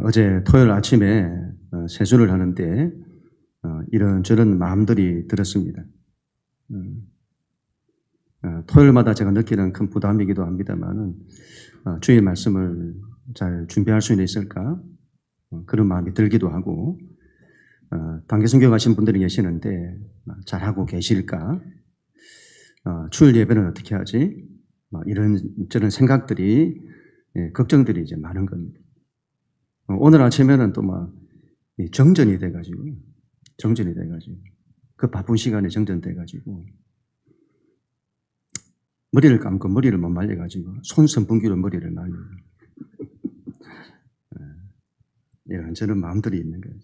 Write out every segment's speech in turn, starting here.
어제 토요일 아침에 세수를 하는데 이런저런 마음들이 들었습니다. 토요일마다 제가 느끼는 큰 부담이기도 합니다만 주일 말씀을 잘 준비할 수 있을까 그런 마음이 들기도 하고 단기 선교 가신 분들이 계시는데 잘하고 계실까 주일 예배는 어떻게 하지 이런저런 생각들이 걱정들이 이제 많은 겁니다. 오늘 아침에는 또 정전이 돼가지고 그 바쁜 시간에 정전돼가지고 머리를 감고 머리를 못 말려가지고 손 선풍기로 머리를 말려요. 이런저런 마음들이 있는 거예요.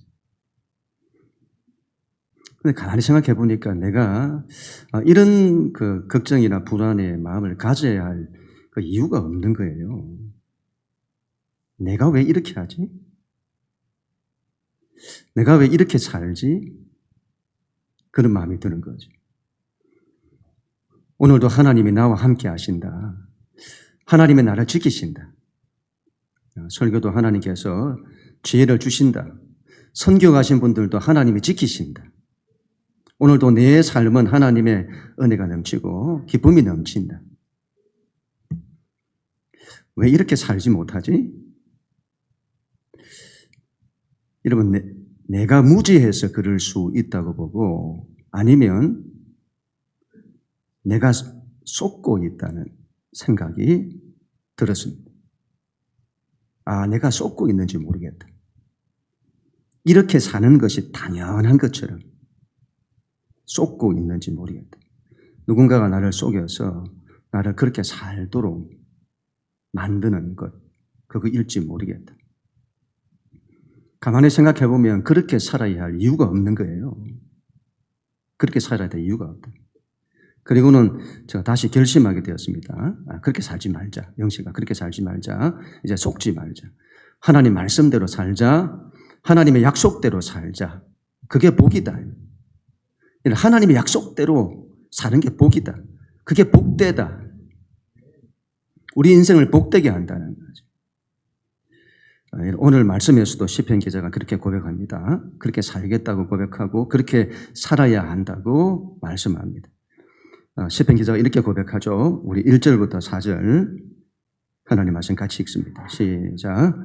근데 가만히 생각해 보니까 내가 이런 그 걱정이나 불안의 마음을 가져야 할 그 이유가 없는 거예요. 내가 왜 이렇게 하지? 내가 왜 이렇게 살지? 그런 마음이 드는 거죠. 오늘도 하나님이 나와 함께 하신다. 하나님의 나를 지키신다. 설교도 하나님께서 지혜를 주신다. 선교 가신 분들도 하나님이 지키신다. 오늘도 내 삶은 하나님의 은혜가 넘치고 기쁨이 넘친다. 왜 이렇게 살지 못하지? 여러분, 내가 무지해서 그럴 수 있다고 보고 아니면 내가 쏟고 있다는 생각이 들었습니다. 내가 쏟고 있는지 모르겠다. 이렇게 사는 것이 당연한 것처럼 쏟고 있는지 모르겠다. 누군가가 나를 속여서 나를 그렇게 살도록 만드는 것, 그거일지 모르겠다. 가만히 생각해 보면 그렇게 살아야 할 이유가 없는 거예요. 그렇게 살아야 될 이유가 없다. 그리고는 제가 다시 결심하게 되었습니다. 그렇게 살지 말자. 영식아, 그렇게 살지 말자. 이제 속지 말자. 하나님 말씀대로 살자. 하나님의 약속대로 살자. 그게 복이다. 하나님의 약속대로 사는 게 복이다. 그게 복되다. 우리 인생을 복되게 한다는 거죠. 오늘 말씀에서도 시편 기자가 그렇게 고백합니다. 그렇게 살겠다고 고백하고 그렇게 살아야 한다고 말씀합니다. 시편 기자가 이렇게 고백하죠. 우리 1절부터 4절 하나님 말씀 같이 읽습니다. 시작.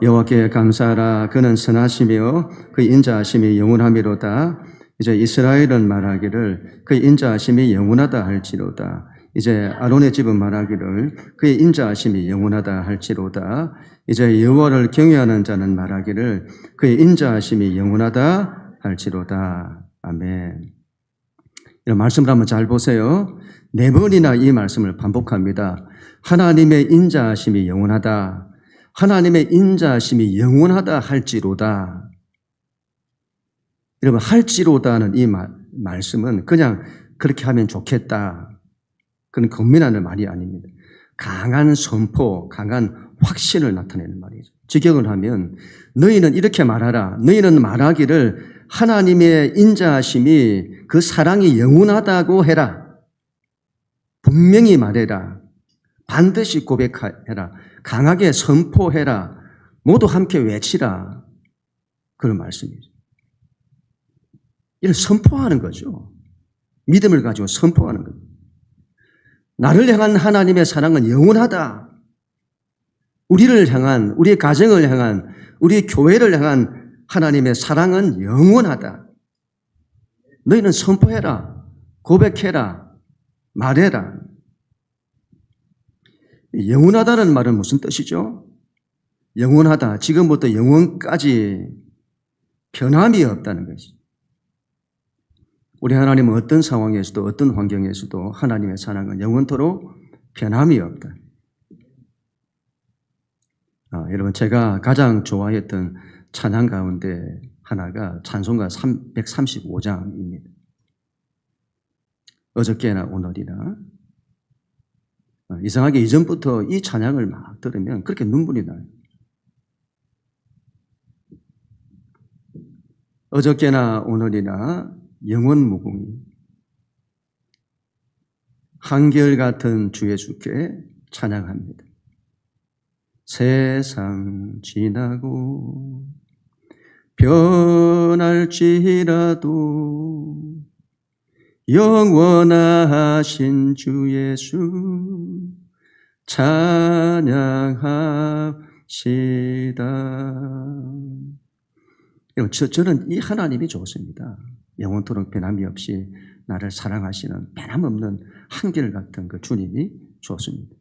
여호와께 감사하라. 그는 선하시며 그의 인자하심이 영원하미로다. 이제 이스라엘은 말하기를 그의 인자하심이 영원하다 할지로다. 이제 아론의 집은 말하기를 그의 인자하심이 영원하다 할지로다. 이제 여호와를 경외하는 자는 말하기를 그의 인자하심이 영원하다 할지로다. 아멘. 이런 말씀을 한번 잘 보세요. 4번이나 이 말씀을 반복합니다. 하나님의 인자하심이 영원하다. 하나님의 인자하심이 영원하다 할지로다. 여러분, 할지로다는 이 말씀은 그냥 그렇게 하면 좋겠다. 그런 건면하는 말이 아닙니다. 강한 선포, 강한 확신을 나타내는 말이죠. 직역을 하면 너희는 이렇게 말하라. 너희는 말하기를 하나님의 인자하심이 그 사랑이 영원하다고 해라. 분명히 말해라. 반드시 고백해라. 강하게 선포해라. 모두 함께 외치라. 그런 말씀이죠. 이를 선포하는 거죠. 믿음을 가지고 선포하는 겁니다. 나를 향한 하나님의 사랑은 영원하다. 우리를 향한, 우리의 가정을 향한, 우리의 교회를 향한 하나님의 사랑은 영원하다. 너희는 선포해라. 고백해라. 말해라. 영원하다는 말은 무슨 뜻이죠? 영원하다. 지금부터 영원까지 변함이 없다는 것이죠. 우리 하나님은 어떤 상황에서도 어떤 환경에서도 하나님의 사랑은 영원토록 변함이 없다. 여러분, 제가 가장 좋아했던 찬양 가운데 하나가 찬송가 135장입니다. 어저께나 오늘이나. 이상하게 이전부터 이 찬양을 막 들으면 그렇게 눈물이 나요. 어저께나 오늘이나 영원 무궁히 한결같은 주 예수께 찬양합니다. 세상 지나고 변할지라도 영원하신 주 예수 찬양합시다. 저는 이 하나님이 좋습니다. 영원토록 변함이 없이 나를 사랑하시는 변함없는 한결같은 그 주님이 좋습니다.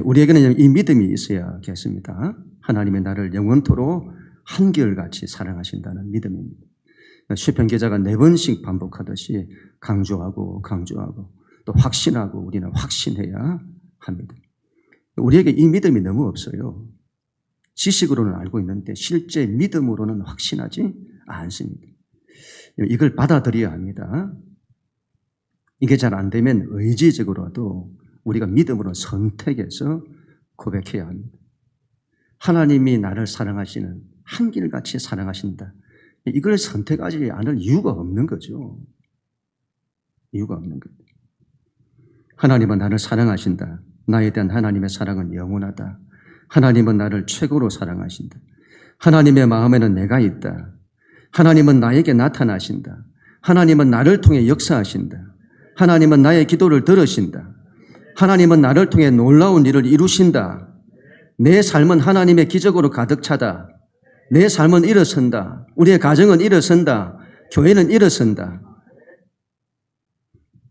우리에게는 이 믿음이 있어야겠습니다. 하나님이 나를 영원토록 한결같이 사랑하신다는 믿음입니다. 시편 기자가 4번씩 반복하듯이 강조하고 또 확신하고 우리는 확신해야 합니다. 우리에게 이 믿음이 너무 없어요. 지식으로는 알고 있는데 실제 믿음으로는 확신하지 않습니다. 이걸 받아들여야 합니다. 이게 잘 안 되면 의지적으로도 우리가 믿음으로 선택해서 고백해야 합니다. 하나님이 나를 사랑하시는 한결같이 사랑하신다. 이걸 선택하지 않을 이유가 없는 거죠. 이유가 없는 거죠. 하나님은 나를 사랑하신다. 나에 대한 하나님의 사랑은 영원하다. 하나님은 나를 최고로 사랑하신다. 하나님의 마음에는 내가 있다. 하나님은 나에게 나타나신다. 하나님은 나를 통해 역사하신다. 하나님은 나의 기도를 들으신다. 하나님은 나를 통해 놀라운 일을 이루신다. 내 삶은 하나님의 기적으로 가득 차다. 내 삶은 일어선다. 우리의 가정은 일어선다. 교회는 일어선다.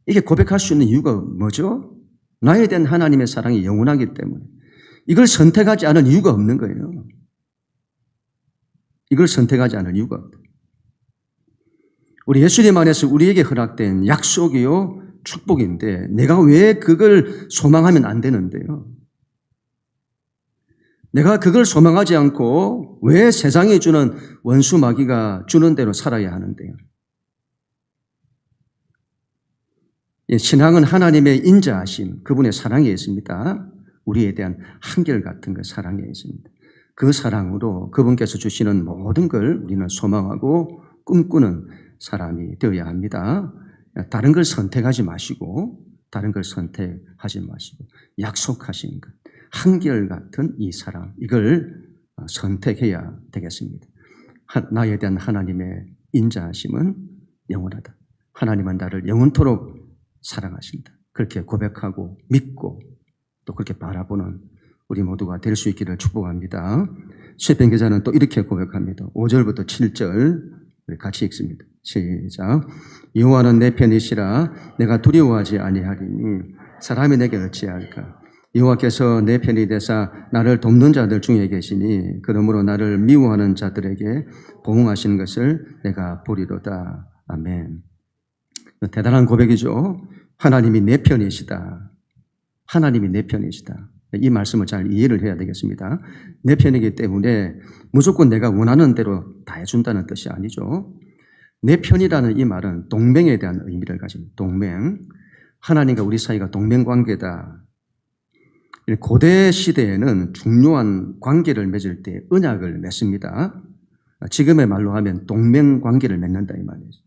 이게 고백할 수 있는 이유가 뭐죠? 나에 대한 하나님의 사랑이 영원하기 때문에. 이걸 선택하지 않을 이유가 없는 거예요. 이걸 선택하지 않을 이유가 없다. 우리 예수님 안에서 우리에게 허락된 약속이요 축복인데 내가 왜 그걸 소망하면 안 되는데요? 내가 그걸 소망하지 않고 왜 세상이 주는 원수 마귀가 주는 대로 살아야 하는데요? 신앙은 하나님의 인자하심, 그분의 사랑에 있습니다. 우리에 대한 한결같은 그 사랑에 있습니다. 그 사랑으로 그분께서 주시는 모든 걸 우리는 소망하고 꿈꾸는 사람이 되어야 합니다. 다른 걸 선택하지 마시고 약속하신 것, 한결같은 이 사랑, 이걸 선택해야 되겠습니다. 나에 대한 하나님의 인자하심은 영원하다. 하나님은 나를 영원토록 사랑하신다. 그렇게 고백하고 믿고 또 그렇게 바라보는 우리 모두가 될 수 있기를 축복합니다. 시편 기자는 또 이렇게 고백합니다. 5절부터 7절 우리 같이 읽습니다. 시작. 여호와는 내 편이시라 내가 두려워하지 아니하리니 사람이 내게 어찌할까. 여호와께서 내 편이 되사 나를 돕는 자들 중에 계시니 그러므로 나를 미워하는 자들에게 보응하시는 것을 내가 보리로다. 아멘. 대단한 고백이죠. 하나님이 내 편이시다. 하나님이 내 편이시다. 이 말씀을 잘 이해를 해야 되겠습니다. 내 편이기 때문에 무조건 내가 원하는 대로 다 해준다는 뜻이 아니죠. 내 편이라는 이 말은 동맹에 대한 의미를 가집니다. 동맹. 하나님과 우리 사이가 동맹관계다. 고대 시대에는 중요한 관계를 맺을 때 언약을 맺습니다. 지금의 말로 하면 동맹관계를 맺는다 이 말이죠.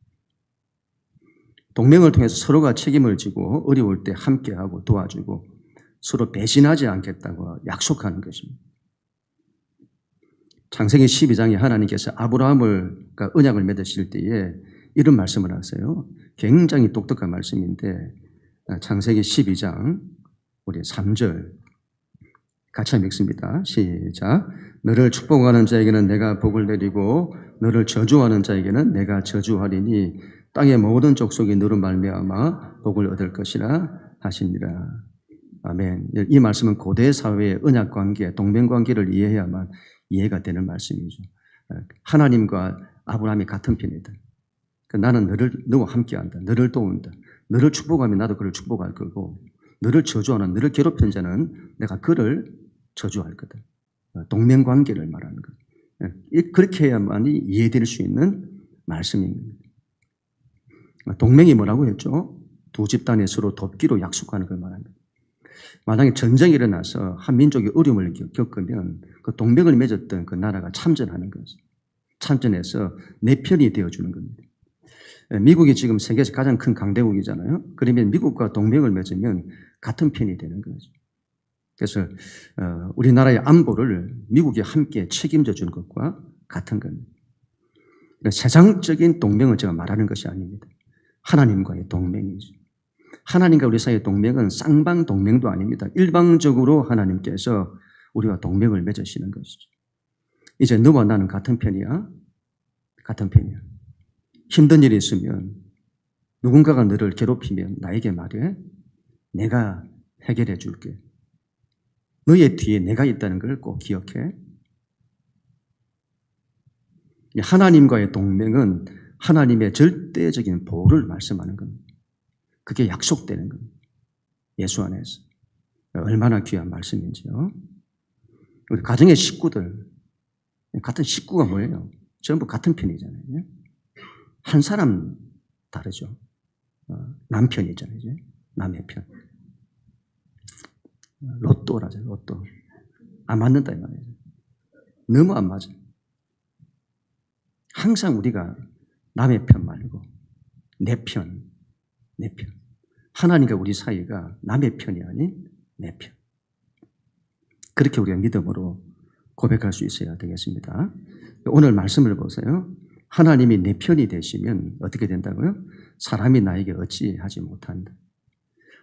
동맹을 통해서 서로가 책임을 지고 어려울 때 함께하고 도와주고 서로 배신하지 않겠다고 약속하는 것입니다. 창세기 12장에 하나님께서 아브라함과 언약을 맺으실 때에 이런 말씀을 하세요. 굉장히 독특한 말씀인데 창세기 12장 우리 3절 같이 읽습니다. 시작. 너를 축복하는 자에게는 내가 복을 내리고 너를 저주하는 자에게는 내가 저주하리니 땅의 모든 족속이 너로 말미암아 복을 얻을 것이라 하시니라. 아멘. 이 말씀은 고대 사회의 언약관계, 동맹관계를 이해해야만 이해가 되는 말씀이죠. 하나님과 아브라함이 같은 편이다. 나는 너와 함께한다. 너를 도운다. 너를 축복하면 나도 그를 축복할 거고 너를 저주하는, 너를 괴롭히는 자는 내가 그를 저주할 거다. 동맹관계를 말하는 것. 그렇게 해야만이 이해될 수 있는 말씀입니다. 동맹이 뭐라고 했죠? 두 집단이 서로 돕기로 약속하는 걸 말합니다. 만약에 전쟁이 일어나서 한 민족이 어려움을 겪으면 그 동맹을 맺었던 그 나라가 참전하는 거죠. 참전해서 내 편이 되어주는 겁니다. 미국이 지금 세계에서 가장 큰 강대국이잖아요. 그러면 미국과 동맹을 맺으면 같은 편이 되는 거죠. 그래서 우리나라의 안보를 미국이 함께 책임져 주는 것과 같은 겁니다. 세상적인 동맹을 제가 말하는 것이 아닙니다. 하나님과의 동맹이죠. 하나님과 우리 사이의 동맹은 쌍방 동맹도 아닙니다. 일방적으로 하나님께서 우리와 동맹을 맺으시는 것이죠. 이제 너와 나는 같은 편이야? 같은 편이야. 힘든 일이 있으면 누군가가 너를 괴롭히면 나에게 말해. 내가 해결해 줄게. 너의 뒤에 내가 있다는 걸 꼭 기억해. 하나님과의 동맹은 하나님의 절대적인 보호를 말씀하는 겁니다. 그게 약속되는 겁니다. 예수 안에서. 얼마나 귀한 말씀인지요. 우리 가정의 식구들, 같은 식구가 뭐예요? 전부 같은 편이잖아요. 한 사람 다르죠. 남편이잖아요. 남의 편. 로또라죠, 로또. 안 맞는다, 이 말이에요. 너무 안 맞아요. 항상 우리가 남의 편 말고 내 편, 내 편. 하나님과 우리 사이가 남의 편이 아닌 내 편. 그렇게 우리가 믿음으로 고백할 수 있어야 되겠습니다. 오늘 말씀을 보세요. 하나님이 내 편이 되시면 어떻게 된다고요? 사람이 나에게 어찌하지 못한다.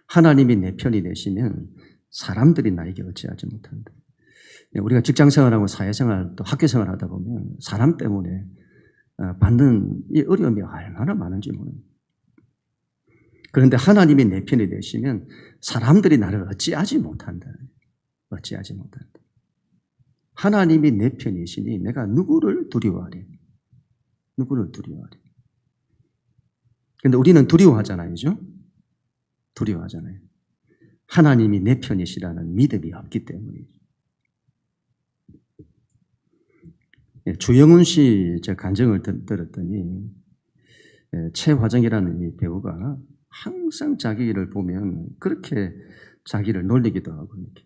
하나님이 내 편이 되시면 사람들이 나에게 어찌하지 못한다. 우리가 직장생활하고 사회생활 또 학교생활 하다 보면 사람 때문에 받는 이 어려움이 얼마나 많은지 모릅니다. 그런데 하나님이 내 편이 되시면 사람들이 나를 어찌하지 못한다. 어찌하지 못한다. 하나님이 내 편이시니 내가 누구를 두려워하리? 누구를 두려워하리? 그런데 우리는 두려워하잖아요. 두려워하잖아요. 하나님이 내 편이시라는 믿음이 없기 때문이죠. 주영훈 씨 제 간증을 들었더니 최화정이라는 이 배우가 항상 자기를 보면 그렇게 자기를 놀리기도 하고 이렇게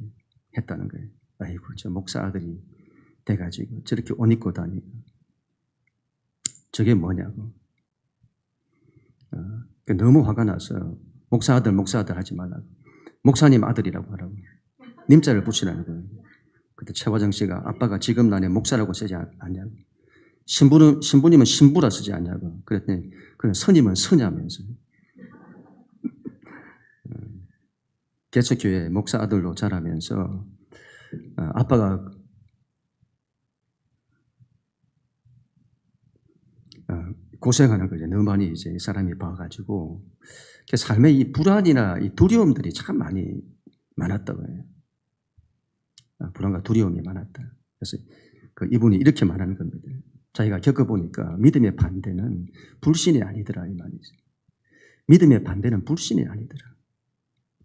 했다는 거예요. 아이고 저 목사 아들이 돼가지고 저렇게 옷 입고 다니고 저게 뭐냐고. 너무 화가 나서 목사 아들 하지 말라고. 목사님 아들이라고 하라고. 님자를 붙이라는 거예요. 그때 최화정 씨가 아빠가 지금 나네 목사라고 쓰지 않냐고. 신부님은 신부라 쓰지 않냐고. 그랬더니 그런 선임은 서냐면서. 개척교회 목사 아들로 자라면서 아빠가 고생하는 거죠. 너무 많이 이제 이 사람이 봐가지고 삶의 이 불안이나 이 두려움들이 참 많이 많았다고 해요. 불안과 두려움이 많았다. 그래서 이분이 이렇게 말하는 겁니다. 자기가 겪어보니까 믿음의 반대는 불신이 아니더라 이 말이죠. 믿음의 반대는 불신이 아니더라.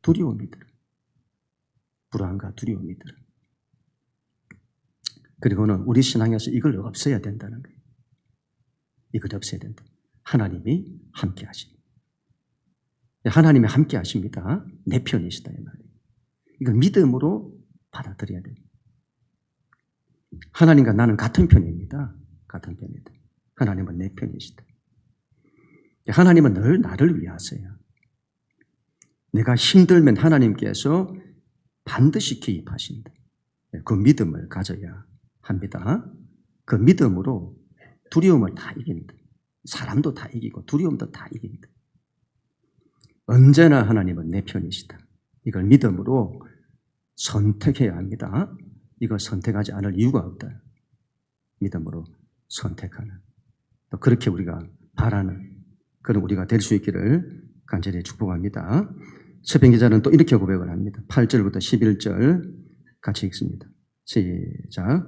두려움이더라. 불안과 두려움이더라. 그리고는 우리 신앙에서 이걸 없애야 된다는 거예요. 이걸 없애야 된다. 하나님이 함께 하십니다. 하나님이 함께 하십니다. 내 편이시다 이 말이에요. 이걸 믿음으로 받아들여야 돼요. 하나님과 나는 같은 편입니다. 같은 편이다. 하나님은 내 편이시다. 하나님은 늘 나를 위하세요. 내가 힘들면 하나님께서 반드시 개입하신다. 그 믿음을 가져야 합니다. 그 믿음으로 두려움을 다 이긴다. 사람도 다 이기고 두려움도 다 이긴다. 언제나 하나님은 내 편이시다. 이걸 믿음으로 선택해야 합니다. 이걸 선택하지 않을 이유가 없다. 믿음으로 선택하는. 또 그렇게 우리가 바라는 그런 우리가 될 수 있기를 간절히 축복합니다. 시편 기자는 또 이렇게 고백을 합니다. 8절부터 11절 같이 읽습니다. 시작.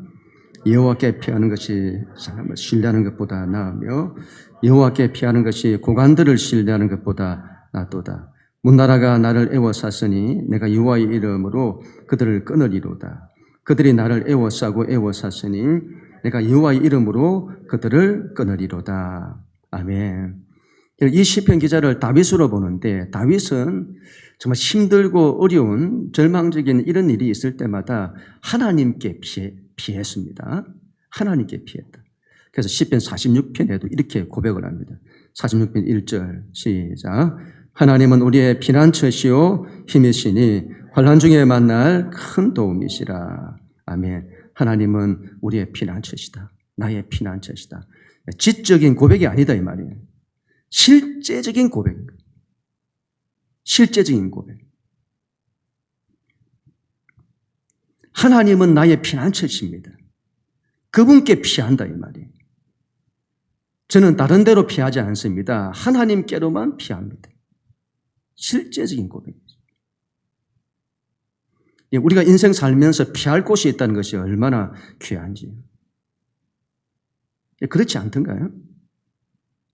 여호와께 피하는 것이 사람을 신뢰하는 것보다 나으며 여호와께 피하는 것이 고관들을 신뢰하는 것보다 낫도다. 문나라가 나를 애워쌌으니 내가 여호와의 이름으로 그들을 끊으리로다. 그들이 나를 애워싸고 애워쌌으니 내가 여호와의 이름으로 그들을 끊으리로다. 아멘. 이 시편 기자를 다윗으로 보는데 다윗은 정말 힘들고 어려운 절망적인 이런 일이 있을 때마다 하나님께 피했습니다. 하나님께 피했다. 그래서 시편 46편에도 이렇게 고백을 합니다. 46편 1절 시작. 하나님은 우리의 피난처시요 힘이시니 환난 중에 만날 큰 도움이시라. 아멘. 하나님은 우리의 피난처시다. 나의 피난처시다. 지적인 고백이 아니다 이 말이에요. 실제적인 고백입니다. 실제적인 고백. 하나님은 나의 피난처십니다. 그분께 피한다 이 말이에요. 저는 다른 데로 피하지 않습니다. 하나님께로만 피합니다. 실제적인 고백이죠. 우리가 인생 살면서 피할 곳이 있다는 것이 얼마나 귀한지. 그렇지 않던가요?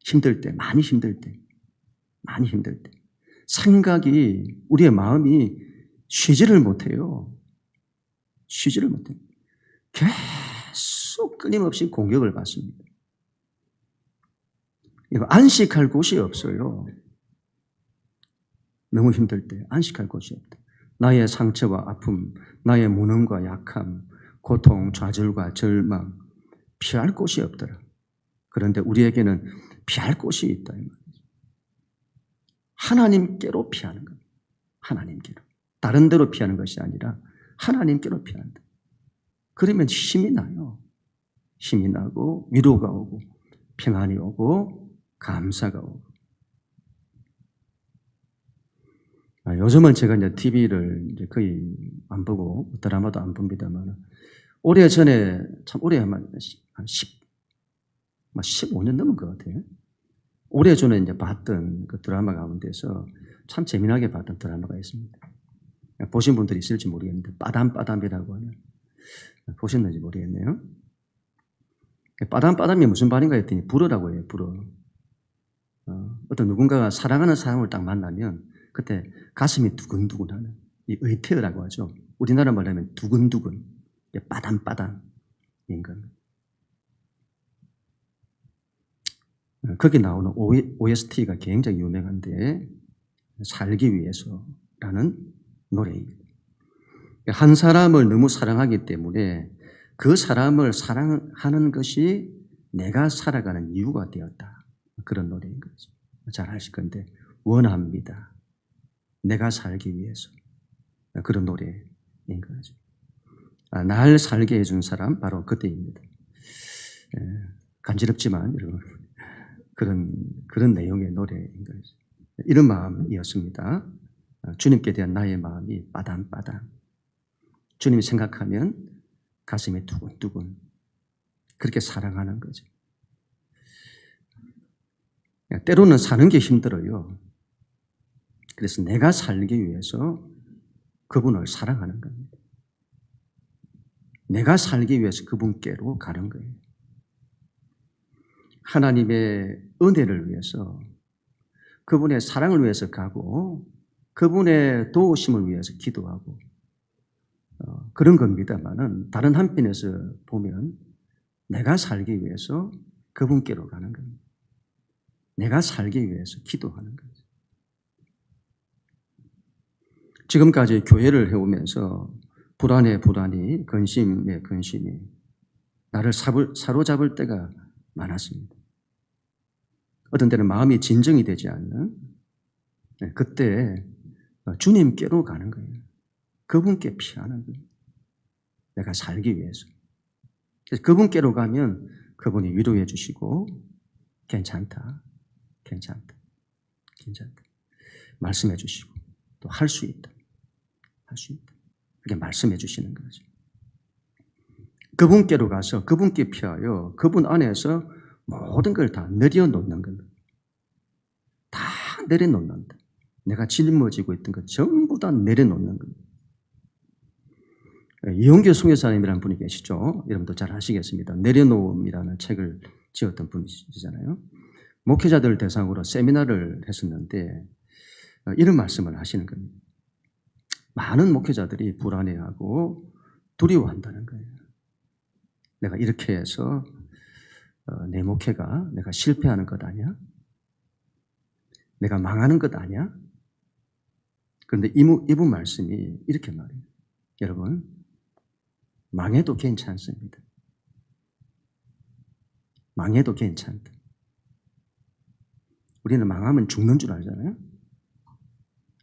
힘들 때, 많이 힘들 때, 많이 힘들 때. 생각이, 우리의 마음이 쉬지를 못해요. 쉬지를 못해요. 계속 끊임없이 공격을 받습니다. 안식할 곳이 없어요. 너무 힘들 때 안식할 곳이 없다. 나의 상처와 아픔, 나의 무능과 약함, 고통, 좌절과 절망, 피할 곳이 없더라. 그런데 우리에게는 피할 곳이 있다. 하나님께로 피하는 것. 하나님께로. 다른 데로 피하는 것이 아니라 하나님께로 피한다. 그러면 힘이 나요. 힘이 나고 위로가 오고 평안이 오고 감사가 오고. 요즘은 제가 이제 TV를 이제 거의 안 보고 드라마도 안 봅니다만 오래 전에 참 오래 한 15년 넘은 것 같아요. 오래 전에 이제 봤던 그 드라마 가운데서 참 재미나게 봤던 드라마가 있습니다. 보신 분들이 있을지 모르겠는데 빠담빠담이라고 하는 보셨는지 모르겠네요. 빠담빠담이 무슨 말인가 했더니 불어라고 해요. 불어. 어떤 누군가가 사랑하는 사람을 딱 만나면 그때 가슴이 두근두근하는 이 의태어라고 하죠. 우리나라 말로 하면 두근두근, 빠담빠담인 겁니다. 거기 나오는 OST가 굉장히 유명한데 살기 위해서라는 노래입니다. 한 사람을 너무 사랑하기 때문에 그 사람을 사랑하는 것이 내가 살아가는 이유가 되었다. 그런 노래인 거죠. 잘 아실 건데 원합니다. 내가 살기 위해서. 그런 노래인 거죠. 날 살게 해준 사람 바로 그때입니다. 간지럽지만 여러분 그런 내용의 노래인 거죠. 이런 마음이었습니다. 주님께 대한 나의 마음이 빠담빠담. 주님 생각하면 가슴이 두근두근. 그렇게 사랑하는 거죠. 때로는 사는 게 힘들어요. 그래서 내가 살기 위해서 그분을 사랑하는 겁니다. 내가 살기 위해서 그분께로 가는 거예요. 하나님의 은혜를 위해서, 그분의 사랑을 위해서 가고, 그분의 도우심을 위해서 기도하고, 그런 겁니다만은 다른 한편에서 보면 내가 살기 위해서 그분께로 가는 겁니다. 내가 살기 위해서 기도하는 거죠. 지금까지 교회를 해오면서 불안에 불안이, 근심에 근심이 나를 사로잡을 때가 많았습니다. 어떤 때는 마음이 진정이 되지 않는 그때 주님께로 가는 거예요. 그분께 피하는 거예요. 내가 살기 위해서. 그래서 그분께로 가면 그분이 위로해 주시고 괜찮다. 괜찮다. 괜찮다. 말씀해 주시고 또 할 수 있다. 할 수 있다. 그렇게 말씀해 주시는 거죠. 그분께로 가서 그분께 피하여 그분 안에서 모든 걸 다 내려놓는 겁니다. 다 내려놓는다. 내가 짊어지고 있던 것 전부 다 내려놓는 겁니다. 이용규 선교사님이라는 분이 계시죠. 여러분도 잘 아시겠습니다. 내려놓음이라는 책을 지었던 분이시잖아요. 목회자들 대상으로 세미나를 했었는데 이런 말씀을 하시는 겁니다. 많은 목회자들이 불안해하고 두려워한다는 거예요. 내가 이렇게 해서 내 목회가 내가 실패하는 것 아니야? 내가 망하는 것 아니야? 그런데 이분 말씀이 이렇게 말해요. 여러분, 망해도 괜찮습니다. 망해도 괜찮다. 우리는 망하면 죽는 줄 알잖아요.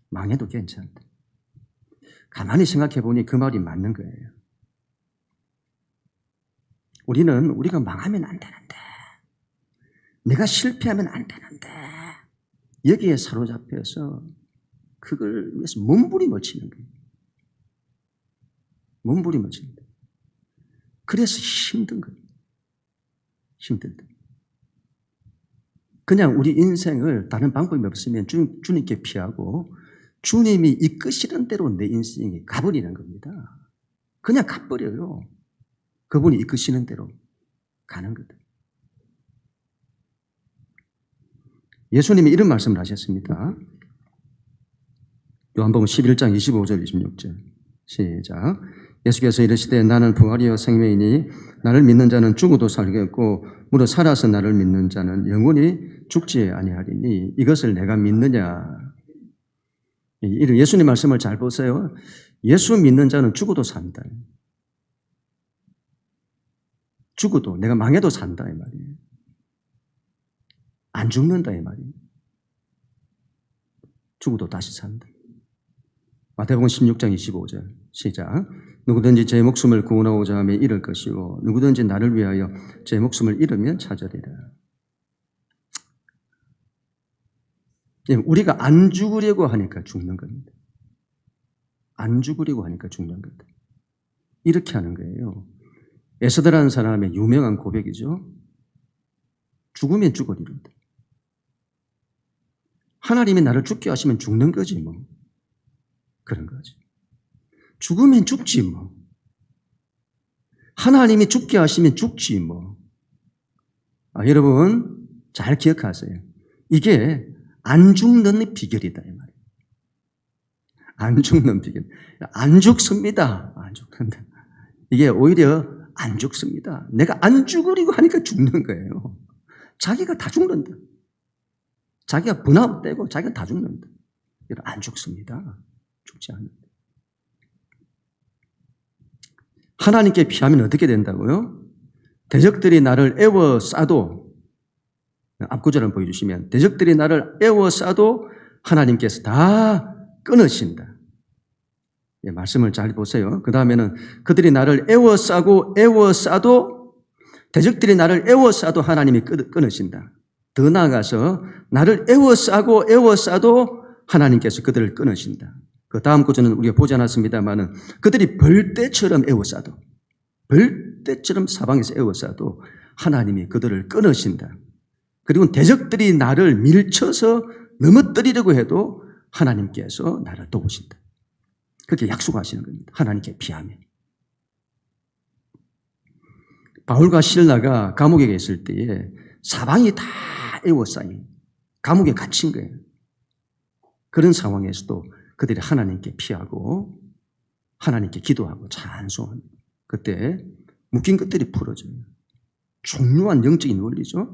망해도 괜찮다. 가만히 생각해 보니 그 말이 맞는 거예요. 우리가 망하면 안 되는데, 내가 실패하면 안 되는데, 여기에 사로잡혀서 그걸 위해서 몸부림을 치는 거예요. 몸부림을 치는 거예요. 그래서 힘든 거예요. 힘들다. 그냥 우리 인생을 다른 방법이 없으면 주님께 피하고 주님이 이끄시는 대로 내 인생이 가버리는 겁니다. 그냥 가버려요. 그분이 이끄시는 대로 가는 거다. 예수님이 이런 말씀을 하셨습니다. 요한복음 11장 25절 26절 시작. 예수께서 이르시되 나는 부활이요 생명이니 나를 믿는 자는 죽어도 살겠고 무릇 살아서 나를 믿는 자는 영원히 죽지 아니하리니 이것을 내가 믿느냐. 예수님 말씀을 잘 보세요. 예수 믿는 자는 죽어도 산다. 죽어도 내가 망해도 산다 이 말이에요. 안 죽는다 이 말이에요. 죽어도 다시 산다. 마태복음 16장 25절 시작. 누구든지 제 목숨을 구원하고자 하면 잃을 것이고 누구든지 나를 위하여 제 목숨을 잃으면 찾으리라. 우리가 안 죽으려고 하니까 죽는 겁니다. 안 죽으려고 하니까 죽는 겁니다. 이렇게 하는 거예요. 에스더라는 사람의 유명한 고백이죠. 죽으면 죽으리로다. 하나님이 나를 죽게 하시면 죽는 거지 뭐. 그런 거지. 죽으면 죽지 뭐. 하나님이 죽게 하시면 죽지 뭐. 여러분 잘 기억하세요. 이게 안 죽는 비결이다 이 말이에요. 안 죽는 비결. 안 죽습니다. 안 죽는다. 이게 오히려 안 죽습니다. 내가 안 죽으려고 하니까 죽는 거예요. 자기가 다 죽는다. 자기가 번아웃되고 자기가 다 죽는다. 안 죽습니다. 죽지 않는다. 하나님께 피하면 어떻게 된다고요? 대적들이 나를 애워싸도, 앞구절을 보여주시면 대적들이 나를 애워싸도 하나님께서 다 끊으신다. 예, 말씀을 잘 보세요. 그 다음에는 그들이 나를 애워싸도 대적들이 나를 애워싸도 하나님이 끊으신다. 더 나아가서 나를 애워싸도 하나님께서 그들을 끊으신다. 그 다음 구절은 우리가 보지 않았습니다만은 그들이 벌떼처럼 애워싸도, 벌떼처럼 사방에서 애워싸도 하나님이 그들을 끊으신다. 그리고 대적들이 나를 밀쳐서 넘어뜨리려고 해도 하나님께서 나를 도우신다. 그렇게 약속하시는 겁니다. 하나님께 피하면. 바울과 실라가 감옥에 있을 때에 사방이 다 애워싸인 감옥에 갇힌 거예요. 그런 상황에서도 그들이 하나님께 피하고 하나님께 기도하고 찬송합니다. 그때 묶인 것들이 풀어져요. 중요한 영적인 원리죠.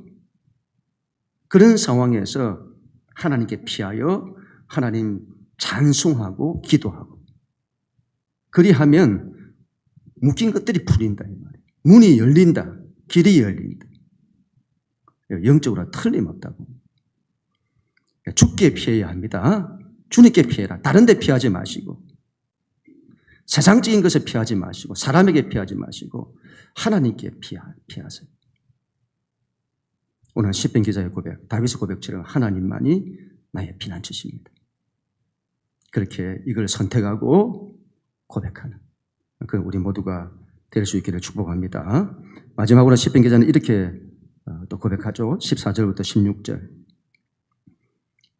그런 상황에서 하나님께 피하여 하나님 찬송하고 기도하고 그리하면 묶인 것들이 풀린다 이 말이에요. 문이 열린다. 길이 열린다. 영적으로 틀림없다고. 주께 피해야 합니다. 주님께 피해라. 다른 데 피하지 마시고 세상적인 것을 피하지 마시고 사람에게 피하지 마시고 하나님께 피하세요. 오늘 시편 기자의 고백, 다윗의 고백처럼 하나님만이 나의 피난처십니다. 그렇게 이걸 선택하고 고백하는 우리 모두가 될 수 있기를 축복합니다. 마지막으로 시편 기자는 이렇게 또 고백하죠. 14절부터 16절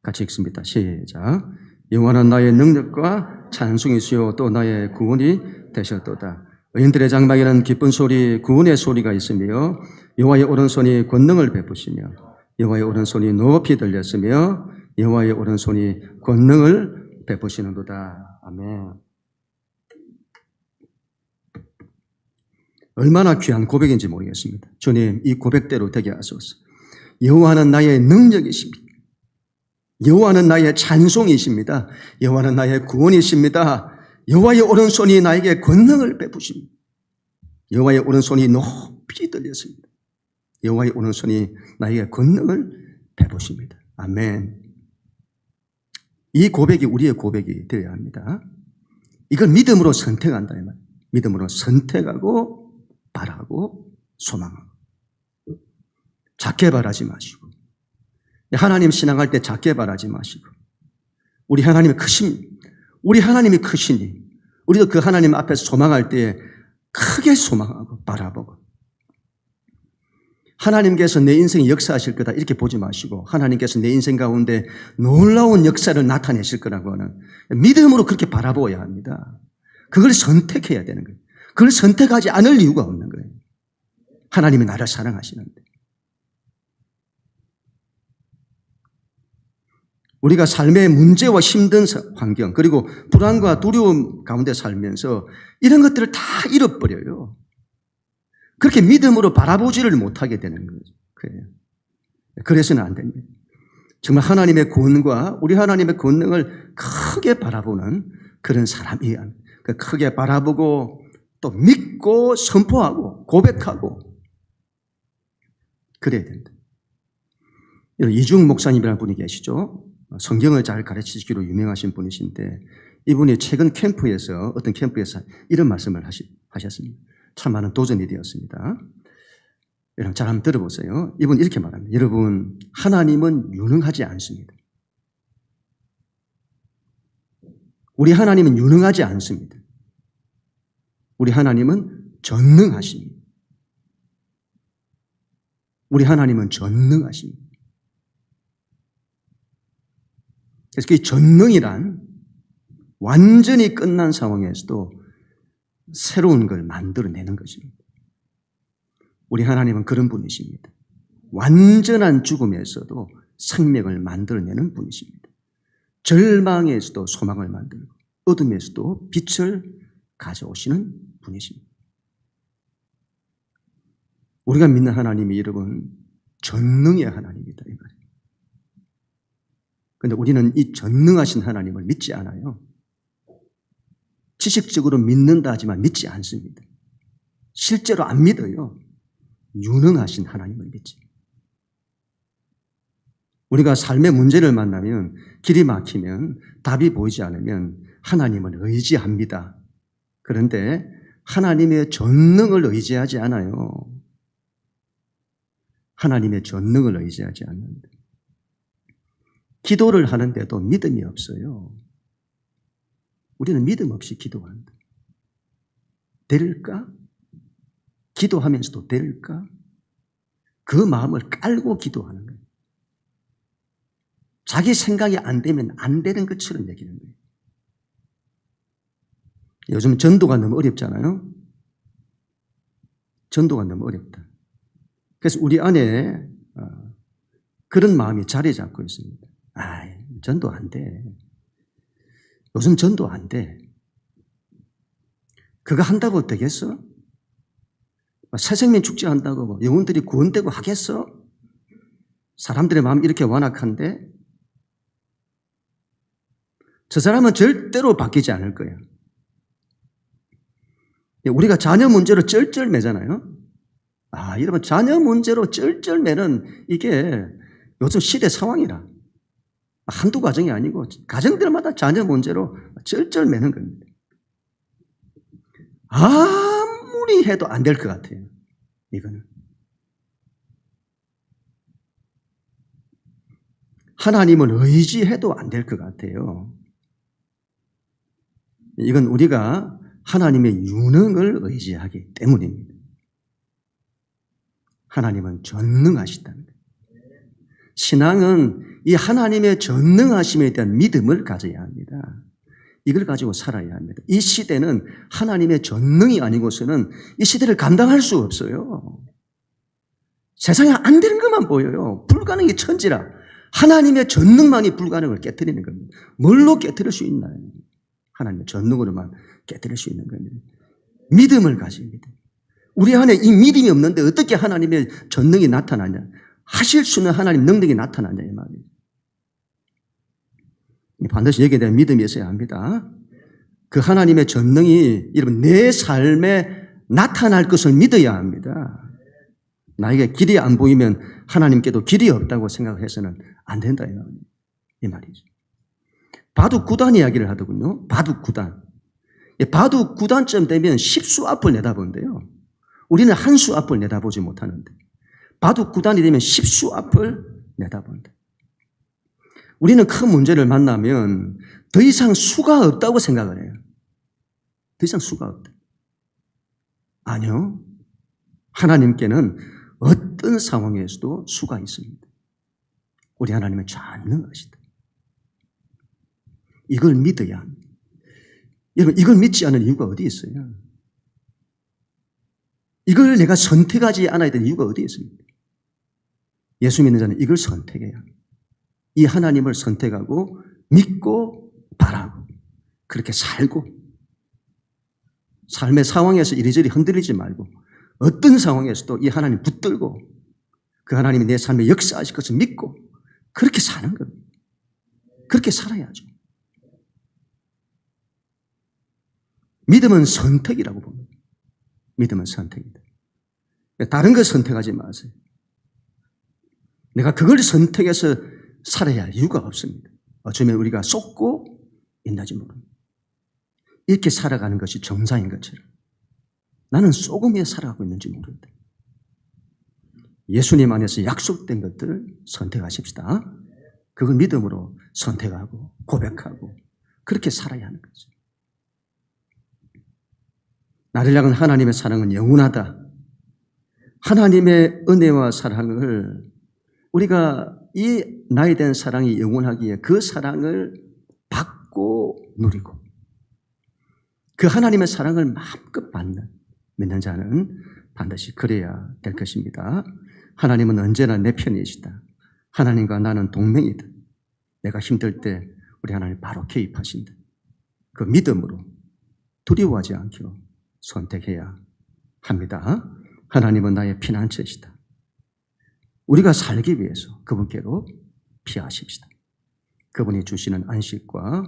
같이 읽습니다. 시작. 여호와는 나의 능력과 찬송이시요 또 나의 구원이 되셨도다. 의인들의 장막에는 기쁜 소리, 구원의 소리가 있으며 여호와의 오른손이 권능을 베푸시며 여호와의 오른손이 높이 들렸으며 여호와의 오른손이 권능을 베푸시는도다. 아멘. 얼마나 귀한 고백인지 모르겠습니다. 주님, 이 고백대로 되게 하소서. 여호와는 나의 능력이십니다. 여호와는 나의 찬송이십니다. 여호와는 나의 구원이십니다. 여호와의 오른손이 나에게 권능을 베푸십니다. 여호와의 오른손이 높이 들렸습니다. 여호와의 오른손이 나에게 권능을 베푸십니다. 아멘. 이 고백이 우리의 고백이 되어야 합니다. 이걸 믿음으로 선택한다 이 말이에요. 믿음으로 선택하고 바라고 소망하고. 작게 바라지 마시고, 하나님 신앙할 때 작게 바라지 마시고, 우리 하나님이 크시니 우리도 그 하나님 앞에서 소망할 때 크게 소망하고 바라보고, 하나님께서 내 인생에 역사하실 거다 이렇게 보지 마시고, 하나님께서 내 인생 가운데 놀라운 역사를 나타내실 거라고 하는 믿음으로 그렇게 바라보아야 합니다. 그걸 선택해야 되는 거예요. 그걸 선택하지 않을 이유가 없는 거예요. 하나님이 나를 사랑하시는데. 우리가 삶의 문제와 힘든 환경, 그리고 불안과 두려움 가운데 살면서 이런 것들을 다 잃어버려요. 그렇게 믿음으로 바라보지를 못하게 되는 거죠. 그래서는 안 됩니다. 정말 하나님의 구원과 우리 하나님의 권능을 크게 바라보는 그런 사람이야. 크게 바라보고 또 믿고 선포하고 고백하고 그래야 된다. 이중 목사님이라는 분이 계시죠. 성경을 잘 가르치시기로 유명하신 분이신데, 이분이 최근 캠프에서, 어떤 캠프에서 이런 말씀을 하셨습니다. 참 많은 도전이 되었습니다. 여러분 잘 한번 들어보세요. 이분 이렇게 말합니다. 여러분, 하나님은 유능하지 않습니다. 우리 하나님은 유능하지 않습니다. 우리 하나님은 전능하십니다. 우리 하나님은 전능하십니다. 그래서 그 전능이란 완전히 끝난 상황에서도 새로운 걸 만들어내는 것입니다. 우리 하나님은 그런 분이십니다. 완전한 죽음에서도 생명을 만들어내는 분이십니다. 절망에서도 소망을 만들고 어둠에서도 빛을 가져오시는 분이십니다. 우리가 믿는 하나님이 여러분 전능의 하나님이다 이 말이에요. 그런데 우리는 이 전능하신 하나님을 믿지 않아요. 지식적으로 믿는다 하지만 믿지 않습니다. 실제로 안 믿어요. 유능하신 하나님을 믿지. 우리가 삶의 문제를 만나면, 길이 막히면, 답이 보이지 않으면 하나님을 의지합니다. 그런데 하나님의 전능을 의지하지 않아요. 하나님의 전능을 의지하지 않는다. 기도를 하는데도 믿음이 없어요. 우리는 믿음 없이 기도한다. 될까? 기도하면서도 될까? 그 마음을 깔고 기도하는 거예요. 자기 생각이 안 되면 안 되는 것처럼 얘기하는 거예요. 요즘 전도가 너무 어렵잖아요. 전도가 너무 어렵다. 그래서 우리 안에 그런 마음이 자리 잡고 있습니다. 전도 안 돼. 요즘 전도 안 돼. 그거 한다고 되겠어? 새생명 축제 한다고 영혼들이 구원되고 하겠어? 사람들의 마음이 이렇게 완악한데 저 사람은 절대로 바뀌지 않을 거예요. 우리가 자녀 문제로 쩔쩔매잖아요. 여러분 자녀 문제로 쩔쩔매는 이게 요즘 시대 상황이라. 한두 가정이 아니고 가정들마다 자녀 문제로 쩔쩔매는 겁니다. 아무리 해도 안 될 것 같아요. 이거는. 하나님을 의지해도 안 될 것 같아요. 이건 우리가 하나님의 유능을 의지하기 때문입니다. 하나님은 전능하시다는 거예요. 신앙은 이 하나님의 전능하심에 대한 믿음을 가져야 합니다. 이걸 가지고 살아야 합니다. 이 시대는 하나님의 전능이 아니고서는 이 시대를 감당할 수 없어요. 세상에 안 되는 것만 보여요. 불가능이 천지라. 하나님의 전능만이 불가능을 깨트리는 겁니다. 뭘로 깨트릴 수 있나요? 하나님의 전능으로만 깨트릴 수 있는 겁니다. 믿음을 가집니다. 우리 안에 이 믿음이 없는데 어떻게 하나님의 전능이 나타나냐? 하실 수 있는 하나님 능력이 나타나냐 이 말이에요. 반드시 여기에 대한 믿음이 있어야 합니다. 그 하나님의 전능이 여러분 내 삶에 나타날 것을 믿어야 합니다. 나에게 길이 안 보이면 하나님께도 길이 없다고 생각해서는 안 된다 이 말이죠. 바둑 9단 이야기를 하더군요. 바둑 9단. 바둑 9단쯤 되면 10수 앞을 내다본대요. 우리는 한 수 앞을 내다보지 못하는데 바둑 9단이 되면 10수 앞을 내다본대. 우리는 큰 문제를 만나면 더 이상 수가 없다고 생각을 해요. 더 이상 수가 없다. 아니요. 하나님께는 어떤 상황에서도 수가 있습니다. 우리 하나님은 전능하시다. 이걸 믿어야 합니다. 여러분, 이걸 믿지 않는 이유가 어디 있어요? 이걸 내가 선택하지 않아야 되는 이유가 어디 있습니까? 예수 믿는 자는 이걸 선택해야 합니다. 이 하나님을 선택하고 믿고 바라고 그렇게 살고 삶의 상황에서 이리저리 흔들리지 말고 어떤 상황에서도 이 하나님 붙들고 그 하나님이 내 삶에 역사하실 것을 믿고 그렇게 사는 겁니다. 그렇게 살아야죠. 믿음은 선택이라고 봅니다. 믿음은 선택이다. 다른 걸 선택하지 마세요. 내가 그걸 선택해서 살아야 할 이유가 없습니다. 어쩌면 우리가 쏟고 있는지 모릅니다. 이렇게 살아가는 것이 정상인 것처럼 나는 쏘금에 살아가고 있는지 모른다. 예수님 안에서 약속된 것들을 선택하십시다. 그걸 믿음으로 선택하고 고백하고 그렇게 살아야 하는 거죠. 나를 향한 하나님의 사랑은 영원하다. 하나님의 은혜와 사랑을 우리가 이 나이 된 사랑이 영원하기에 그 사랑을 받고 누리고 그 하나님의 사랑을 마음껏 받는 믿는 자는 반드시 그래야 될 것입니다. 하나님은 언제나 내 편이시다. 하나님과 나는 동맹이다. 내가 힘들 때 우리 하나님 바로 개입하신다. 그 믿음으로 두려워하지 않기로 선택해야 합니다. 하나님은 나의 피난처이시다. 우리가 살기 위해서 그분께로 피하십시다. 그분이 주시는 안식과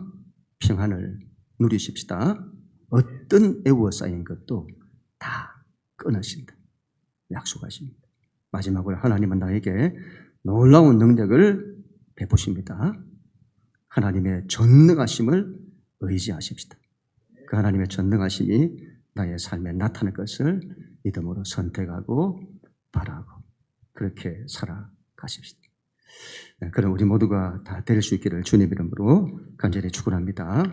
평안을 누리십시다. 어떤 애워싸인 것도 다 끊으신다. 약속하십니다. 마지막으로 하나님은 나에게 놀라운 능력을 베푸십니다. 하나님의 전능하심을 의지하십시다. 그 하나님의 전능하심이 나의 삶에 나타날 것을 믿음으로 선택하고 바라고 그렇게 살아가십시다. 그럼 우리 모두가 다 될 수 있기를 주님 이름으로 간절히 축원합니다.